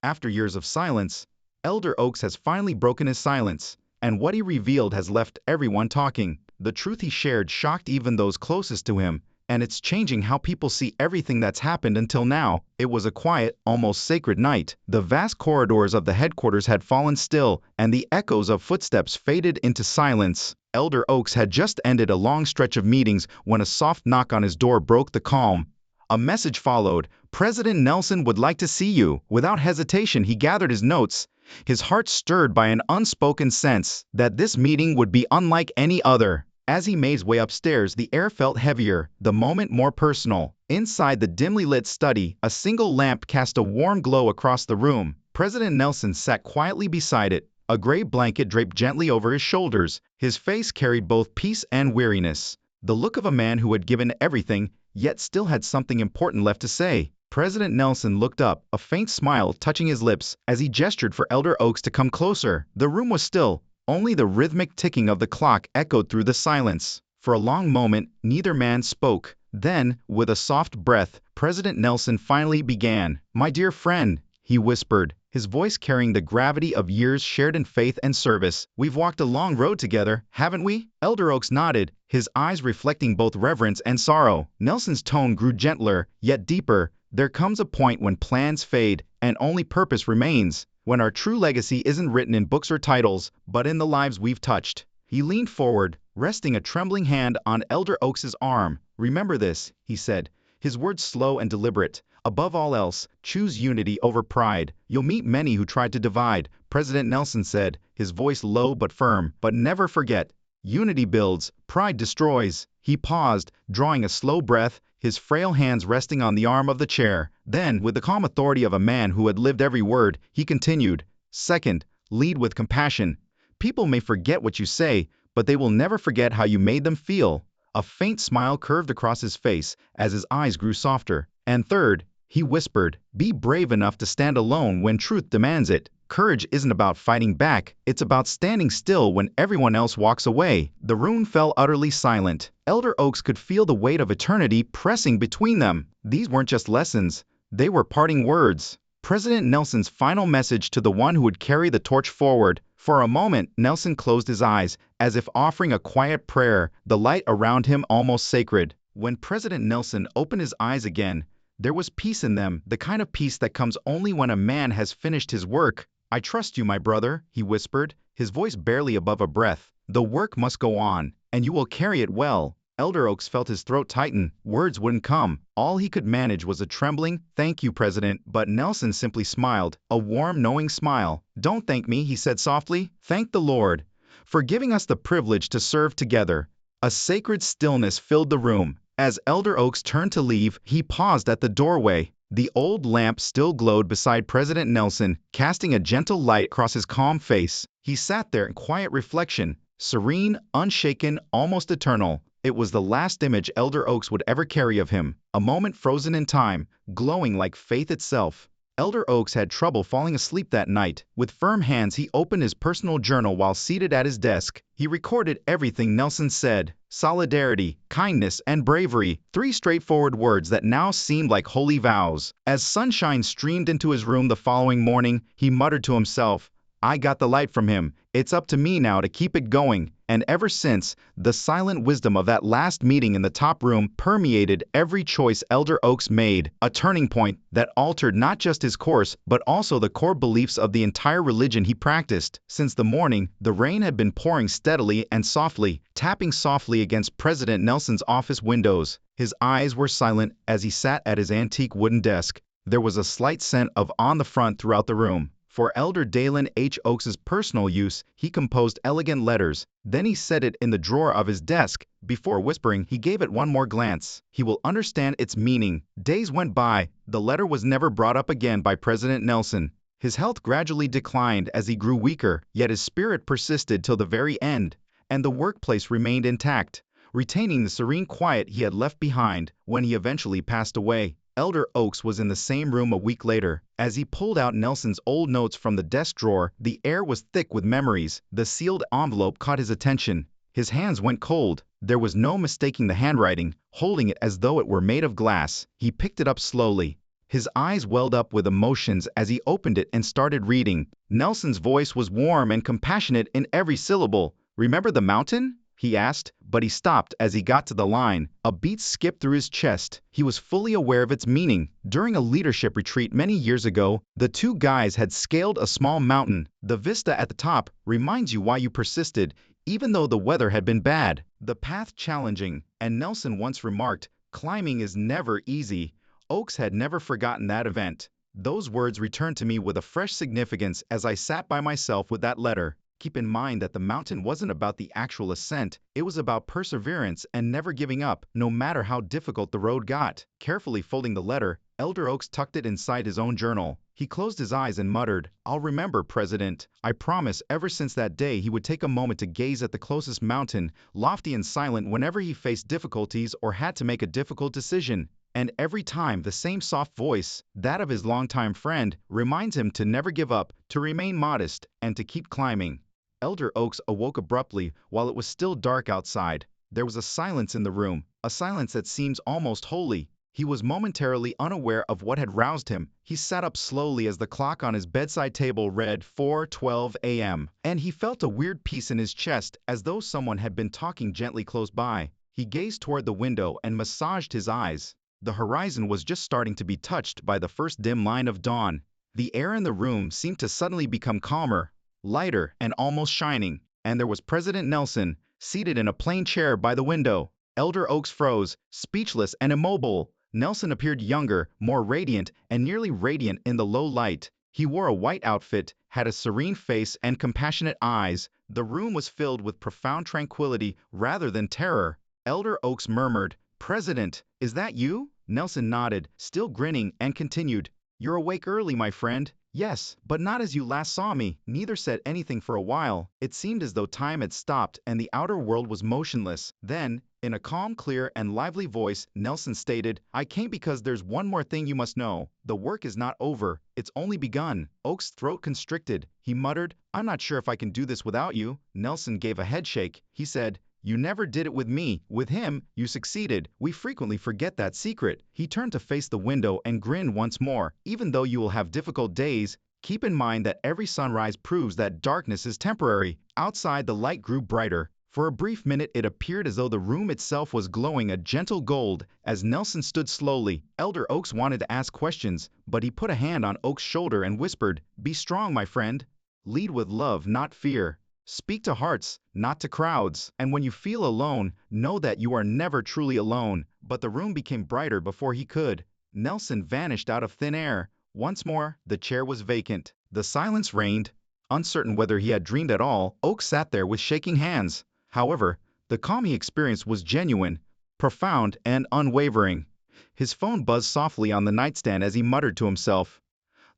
After years of silence, Elder Oaks has finally broken his silence, and what he revealed has left everyone talking. The truth he shared shocked even those closest to him, and it's changing how people see everything that's happened until now. It was a quiet, almost sacred night. The vast corridors of the headquarters had fallen still, and the echoes of footsteps faded into silence. Elder Oaks had just ended a long stretch of meetings when a soft knock on his door broke the calm. A message followed. President Nelson would like to see you. Without hesitation, he gathered his notes, his heart stirred by an unspoken sense that this meeting would be unlike any other. As he made his way upstairs, the air felt heavier, the moment more personal. Inside the dimly lit study, a single lamp cast a warm glow across the room. President Nelson sat quietly beside it, a gray blanket draped gently over his shoulders. His face carried both peace and weariness, the look of a man who had given everything, yet still had something important left to say. President Nelson looked up, a faint smile touching his lips, as he gestured for Elder Oaks to come closer. The room was still. Only the rhythmic ticking of the clock echoed through the silence. For a long moment, neither man spoke. Then, with a soft breath, President Nelson finally began. "My dear friend," he whispered, his voice carrying the gravity of years shared in faith and service. "We've walked a long road together, haven't we?" Elder Oaks nodded, his eyes reflecting both reverence and sorrow. Nelson's tone grew gentler, yet deeper. "There comes a point when plans fade, and only purpose remains. When our true legacy isn't written in books or titles, but in the lives we've touched." He leaned forward, resting a trembling hand on Elder Oaks's arm. "Remember this," he said, his words slow and deliberate. "Above all else, choose unity over pride. You'll meet many who tried to divide," President Nelson said, his voice low but firm. "But never forget, unity builds, pride destroys." He paused, drawing a slow breath, his frail hands resting on the arm of the chair. Then, with the calm authority of a man who had lived every word, he continued, "Second, lead with compassion. People may forget what you say, but they will never forget how you made them feel." A faint smile curved across his face as his eyes grew softer. "And third," he whispered, "be brave enough to stand alone when truth demands it. Courage isn't about fighting back, it's about standing still when everyone else walks away." The room fell utterly silent. Elder Oaks could feel the weight of eternity pressing between them. These weren't just lessons, they were parting words. President Nelson's final message to the one who would carry the torch forward. For a moment, Nelson closed his eyes, as if offering a quiet prayer, the light around him almost sacred. When President Nelson opened his eyes again, there was peace in them, the kind of peace that comes only when a man has finished his work. "I trust you, my brother," he whispered, his voice barely above a breath. "The work must go on, and you will carry it well." Elder Oaks felt his throat tighten. Words wouldn't come. All he could manage was a trembling, "Thank you, President." But Nelson simply smiled, a warm, knowing smile. "Don't thank me," he said softly. "Thank the Lord for giving us the privilege to serve together." A sacred stillness filled the room. As Elder Oaks turned to leave, he paused at the doorway. The old lamp still glowed beside President Nelson, casting a gentle light across his calm face. He sat there in quiet reflection, serene, unshaken, almost eternal. It was the last image Elder Oaks would ever carry of him, a moment frozen in time, glowing like faith itself. Elder Oaks had trouble falling asleep that night. With firm hands, he opened his personal journal while seated at his desk. He recorded everything Nelson said: solidarity, kindness, and bravery, three straightforward words that now seemed like holy vows. As sunshine streamed into his room the following morning, he muttered to himself, "I got the light from him. It's up to me now to keep it going." And ever since, the silent wisdom of that last meeting in the top room permeated every choice Elder Oaks made, a turning point that altered not just his course, but also the core beliefs of the entire religion he practiced. Since the morning, the rain had been pouring steadily and softly, tapping softly against President Nelson's office windows. His eyes were silent as he sat at his antique wooden desk. There was a slight scent of on the front throughout the room. For Elder Dalen H. Oaks's personal use, he composed elegant letters. Then he set it in the drawer of his desk. Before whispering, he gave it one more glance. He will understand its meaning. Days went by. The letter was never brought up again by President Nelson. His health gradually declined as he grew weaker, yet his spirit persisted till the very end, and the workplace remained intact, retaining the serene quiet he had left behind when he eventually passed away. Elder Oaks was in the same room a week later. As he pulled out Nelson's old notes from the desk drawer, the air was thick with memories. The sealed envelope caught his attention. His hands went cold. There was no mistaking the handwriting, holding it as though it were made of glass. He picked it up slowly, His eyes welled up with emotions as he opened it and started reading. Nelson's voice was warm and compassionate in every syllable. "Remember the mountain?" he asked, but he stopped as he got to the line. A beat skipped through his chest. He was fully aware of its meaning. During a leadership retreat many years ago, the two guys had scaled a small mountain. The vista at the top reminds you why you persisted, even though the weather had been bad. The path challenging, and Nelson once remarked, "Climbing is never easy." Oakes had never forgotten that event. Those words returned to me with a fresh significance as I sat by myself with that letter. Keep in mind that the mountain wasn't about the actual ascent, it was about perseverance and never giving up, no matter how difficult the road got. Carefully folding the letter, Elder Oakes tucked it inside his own journal. He closed his eyes and muttered, "I'll remember, President." I promise ever since that day he would take a moment to gaze at the closest mountain, lofty and silent whenever he faced difficulties or had to make a difficult decision. And every time the same soft voice, that of his longtime friend, reminds him to never give up, to remain modest, and to keep climbing. Elder Oakes awoke abruptly while it was still dark outside. There was a silence in the room, a silence that seems almost holy. He was momentarily unaware of what had roused him. He sat up slowly as the clock on his bedside table read 4:12 a.m., and he felt a weird peace in his chest as though someone had been talking gently close by. He gazed toward the window and massaged his eyes. The horizon was just starting to be touched by the first dim line of dawn. The air in the room seemed to suddenly become calmer, lighter, and almost shining, and there was President Nelson, seated in a plain chair by the window. Elder Oakes froze, speechless and immobile. Nelson appeared younger, more radiant, and nearly radiant in the low light. He wore a white outfit, had a serene face and compassionate eyes. The room was filled with profound tranquility rather than terror. Elder Oakes murmured, "President, is that you?" Nelson nodded, still grinning, and continued, "You're awake early, my friend." "Yes, but not as you last saw me." Neither said anything for a while. It seemed as though time had stopped and the outer world was motionless. Then, in a calm, clear, and lively voice, Nelson stated, "I came because there's one more thing you must know. The work is not over. It's only begun." Oak's throat constricted. He muttered, "I'm not sure if I can do this without you." Nelson gave a headshake. He said, "You never did it with me. With him, you succeeded. We frequently forget that secret." He turned to face the window and grinned once more. "Even though you will have difficult days, keep in mind that every sunrise proves that darkness is temporary." Outside, the light grew brighter. For a brief minute, it appeared as though the room itself was glowing a gentle gold. As Nelson stood slowly, Elder Oakes wanted to ask questions, but he put a hand on Oakes' shoulder and whispered, "Be strong, my friend. Lead with love, not fear. Speak to hearts, not to crowds. And when you feel alone, know that you are never truly alone." But the room became brighter before he could. Nelson vanished out of thin air. Once more, the chair was vacant. The silence reigned. Uncertain whether he had dreamed at all, Oakes sat there with shaking hands. However, the calm he experienced was genuine, profound, and unwavering. His phone buzzed softly on the nightstand as he muttered to himself,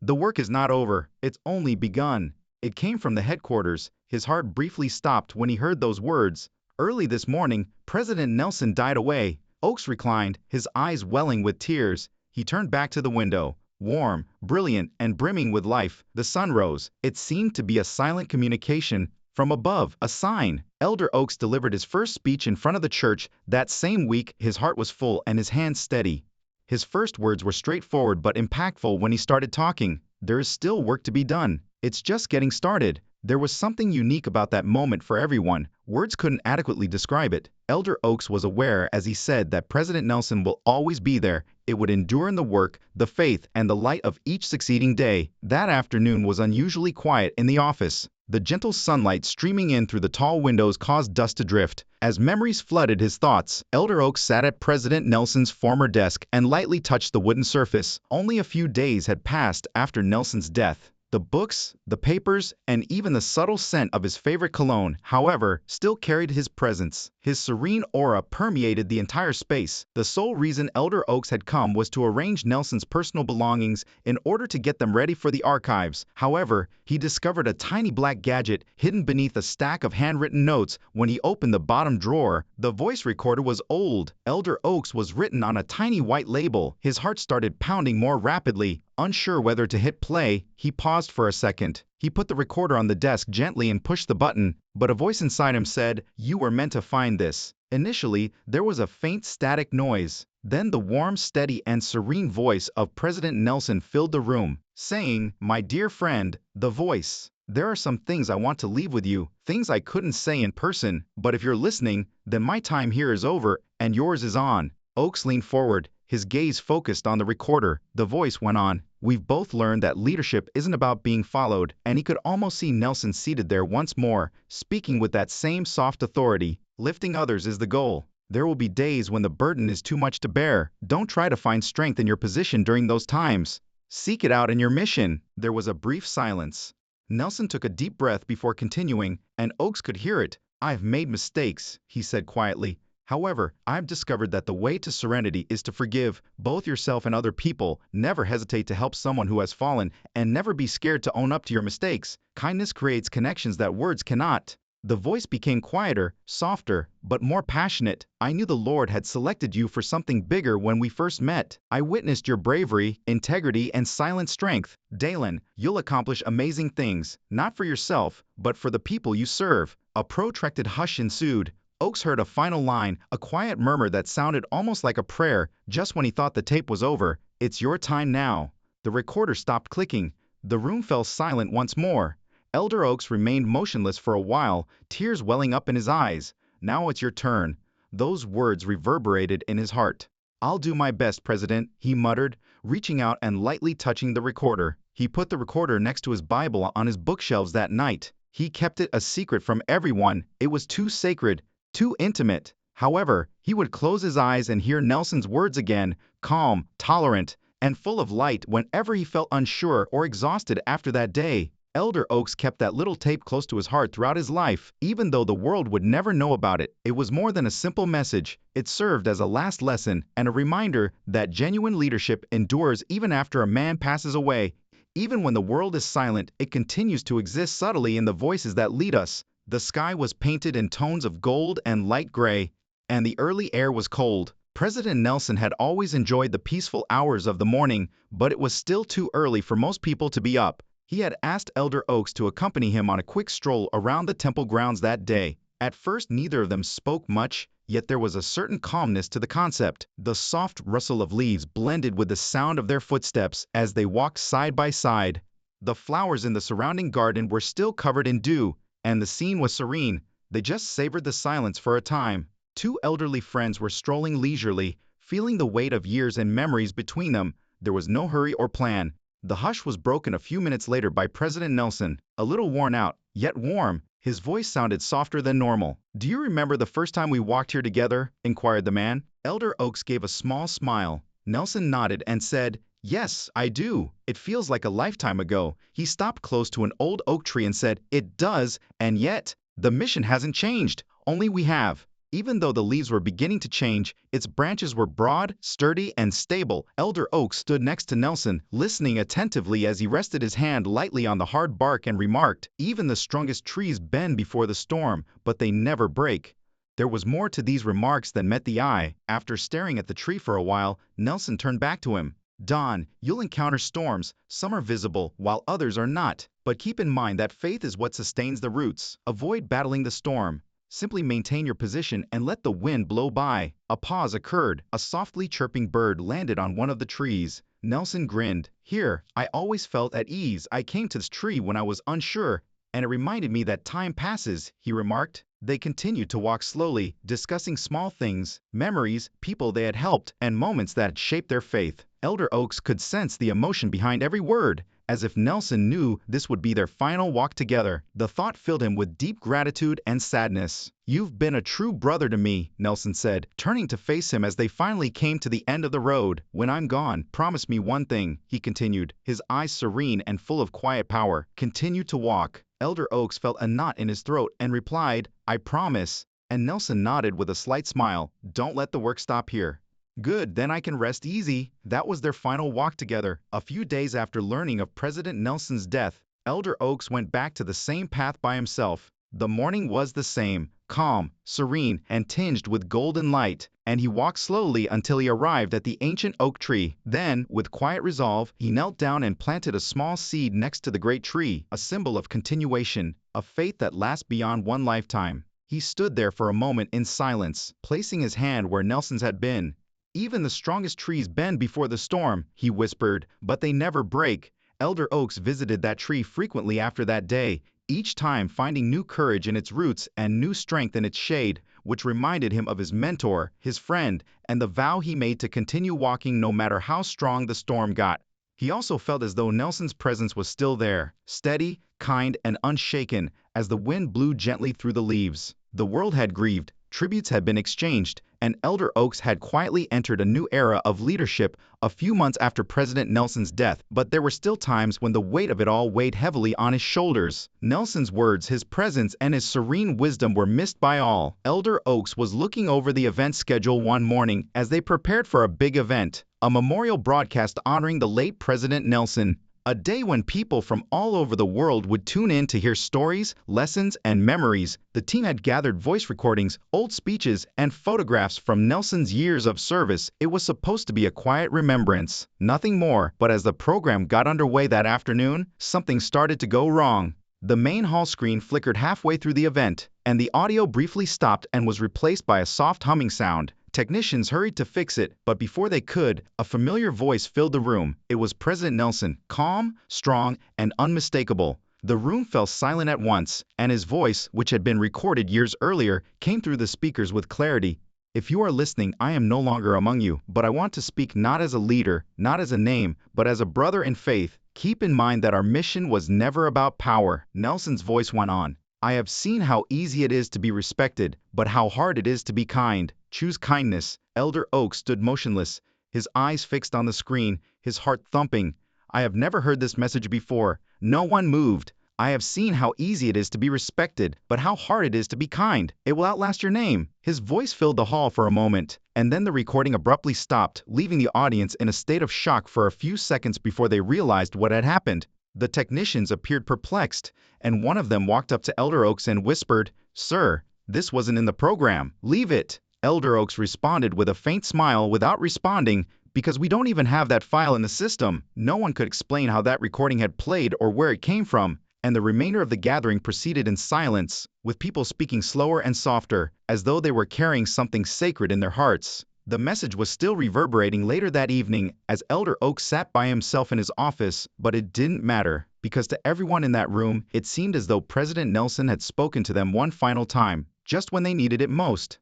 "The work is not over. It's only begun." It came from the headquarters. His heart briefly stopped when he heard those words. Early this morning, President Nelson died away. Oakes reclined, his eyes welling with tears. He turned back to the window. Warm, brilliant, and brimming with life, the sun rose. It seemed to be a silent communication from above, a sign. Elder Oakes delivered his first speech in front of the church. That same week, his heart was full and his hands steady. His first words were straightforward but impactful when he started talking. "There is still work to be done. It's just getting started." There was something unique about that moment for everyone. Words couldn't adequately describe it. Elder Oakes was aware as he said that President Nelson will always be there. It would endure in the work, the faith, and the light of each succeeding day. That afternoon was unusually quiet in the office. The gentle sunlight streaming in through the tall windows caused dust to drift. As memories flooded his thoughts, Elder Oakes sat at President Nelson's former desk and lightly touched the wooden surface. Only a few days had passed after Nelson's death. The books, the papers, and even the subtle scent of his favorite cologne, however, still carried his presence. His serene aura permeated the entire space. The sole reason Elder Oakes had come was to arrange Nelson's personal belongings in order to get them ready for the archives. However, he discovered a tiny black gadget hidden beneath a stack of handwritten notes. When he opened the bottom drawer, the voice recorder was old. Elder Oakes was written on a tiny white label. His heart started pounding more rapidly. Unsure whether to hit play, he paused for a second. He put the recorder on the desk gently and pushed the button, but a voice inside him said, "You were meant to find this." Initially, there was a faint static noise. Then the warm, steady, and serene voice of President Nelson filled the room, saying, "My dear friend, the voice. There are some things I want to leave with you, things I couldn't say in person, but if you're listening, then my time here is over and yours is on." Oakes leaned forward, his gaze focused on the recorder. The voice went on, "We've both learned that leadership isn't about being followed," and he could almost see Nelson seated there once more, speaking with that same soft authority. "Lifting others is the goal. There will be days when the burden is too much to bear. Don't try to find strength in your position during those times. Seek it out in your mission." There was a brief silence. Nelson took a deep breath before continuing, and Oakes could hear it. "I've made mistakes," he said quietly. "However, I've discovered that the way to serenity is to forgive, both yourself and other people. Never hesitate to help someone who has fallen, and never be scared to own up to your mistakes. Kindness creates connections that words cannot." The voice became quieter, softer, but more passionate. "I knew the Lord had selected you for something bigger when we first met. I witnessed your bravery, integrity, and silent strength. Dalen, you'll accomplish amazing things, not for yourself, but for the people you serve." A protracted hush ensued. Oakes heard a final line, a quiet murmur that sounded almost like a prayer, just when he thought the tape was over. "It's your time now." The recorder stopped clicking. The room fell silent once more. Elder Oakes remained motionless for a while, tears welling up in his eyes. "Now it's your turn." Those words reverberated in his heart. "I'll do my best, President," he muttered, reaching out and lightly touching the recorder. He put the recorder next to his Bible on his bookshelves that night. He kept it a secret from everyone. It was too sacred, too intimate. However, he would close his eyes and hear Nelson's words again, calm, tolerant, and full of light whenever he felt unsure or exhausted after that day. Elder Oakes kept that little tape close to his heart throughout his life, even though the world would never know about it. It was more than a simple message. It served as a last lesson and a reminder that genuine leadership endures even after a man passes away. Even when the world is silent, it continues to exist subtly in the voices that lead us. The sky was painted in tones of gold and light gray, and the early air was cold. President Nelson had always enjoyed the peaceful hours of the morning, but it was still too early for most people to be up. He had asked Elder Oakes to accompany him on a quick stroll around the temple grounds that day. At first, neither of them spoke much, yet there was a certain calmness to the concept. The soft rustle of leaves blended with the sound of their footsteps as they walked side by side. The flowers in the surrounding garden were still covered in dew, and the scene was serene. They just savored the silence for a time. Two elderly friends were strolling leisurely, feeling the weight of years and memories between them. There was no hurry or plan. The hush was broken a few minutes later by President Nelson, a little worn out, yet warm. His voice sounded softer than normal. "Do you remember the first time we walked here together?" inquired the man. Elder Oakes gave a small smile. Nelson nodded and said, "Yes, I do. It feels like a lifetime ago." He stopped close to an old oak tree and said, "It does, and yet, the mission hasn't changed. Only we have." Even though the leaves were beginning to change, its branches were broad, sturdy, and stable. Elder Oak stood next to Nelson, listening attentively as he rested his hand lightly on the hard bark and remarked, "Even the strongest trees bend before the storm, but they never break." There was more to these remarks than met the eye. After staring at the tree for a while, Nelson turned back to him. "Don, you'll encounter storms. Some are visible, while others are not. But keep in mind that faith is what sustains the roots. Avoid battling the storm. Simply maintain your position and let the wind blow by." A pause occurred. A softly chirping bird landed on one of the trees. Nelson grinned. "Here, I always felt at ease. I came to this tree when I was unsure, and it reminded me that time passes," he remarked. They continued to walk slowly, discussing small things, memories, people they had helped, and moments that had shaped their faith. Elder Oakes could sense the emotion behind every word, as if Nelson knew this would be their final walk together. The thought filled him with deep gratitude and sadness. "You've been a true brother to me," Nelson said, turning to face him as they finally came to the end of the road. "When I'm gone, promise me one thing," he continued, his eyes serene and full of quiet power. "Continue to walk." Elder Oakes felt a knot in his throat and replied, "I promise." And Nelson nodded with a slight smile. "Don't let the work stop here." "Good, then I can rest easy." That was their final walk together. A few days after learning of President Nelson's death, Elder Oakes went back to the same path by himself. The morning was the same, calm, serene, and tinged with golden light, and he walked slowly until he arrived at the ancient oak tree. Then, with quiet resolve, he knelt down and planted a small seed next to the great tree, a symbol of continuation, a faith that lasts beyond one lifetime. He stood there for a moment in silence, placing his hand where Nelson's had been. Even the strongest trees bend before the storm, he whispered, but they never break. Elder Oaks visited that tree frequently after that day, each time finding new courage in its roots and new strength in its shade, which reminded him of his mentor, his friend, and the vow he made to continue walking no matter how strong the storm got. He also felt as though Nelson's presence was still there, steady, kind, and unshaken, as the wind blew gently through the leaves. The world had grieved, tributes had been exchanged, and Elder Oaks had quietly entered a new era of leadership a few months after President Nelson's death, but there were still times when the weight of it all weighed heavily on his shoulders. Nelson's words, his presence, and his serene wisdom were missed by all. Elder Oaks was looking over the event schedule one morning as they prepared for a big event, a memorial broadcast honoring the late President Nelson. A day when people from all over the world would tune in to hear stories, lessons, and memories. The team had gathered voice recordings, old speeches, and photographs from Nelson's years of service. It was supposed to be a quiet remembrance, nothing more, but as the program got underway that afternoon, something started to go wrong. The main hall screen flickered halfway through the event, and the audio briefly stopped and was replaced by a soft humming sound. Technicians hurried to fix it, but before they could, a familiar voice filled the room. It was President Nelson, calm, strong, and unmistakable. The room fell silent at once, and his voice, which had been recorded years earlier, came through the speakers with clarity. If you are listening, I am no longer among you, but I want to speak not as a leader, not as a name, but as a brother in faith. Keep in mind that our mission was never about power. Nelson's voice went on. I have seen how easy it is to be respected, but how hard it is to be kind. Choose kindness. Elder Oak stood motionless, his eyes fixed on the screen, his heart thumping. I have never heard this message before. No one moved. I have seen how easy it is to be respected, but how hard it is to be kind. It will outlast your name. His voice filled the hall for a moment, and then the recording abruptly stopped, leaving the audience in a state of shock for a few seconds before they realized what had happened. The technicians appeared perplexed, and one of them walked up to Elder Oaks and whispered, "Sir, this wasn't in the program. Leave it." Elder Oaks responded with a faint smile without responding, "Because we don't even have that file in the system." No one could explain how that recording had played or where it came from, and the remainder of the gathering proceeded in silence, with people speaking slower and softer, as though they were carrying something sacred in their hearts. The message was still reverberating later that evening as Elder Oak sat by himself in his office, but it didn't matter, because to everyone in that room, it seemed as though President Nelson had spoken to them one final time, just when they needed it most.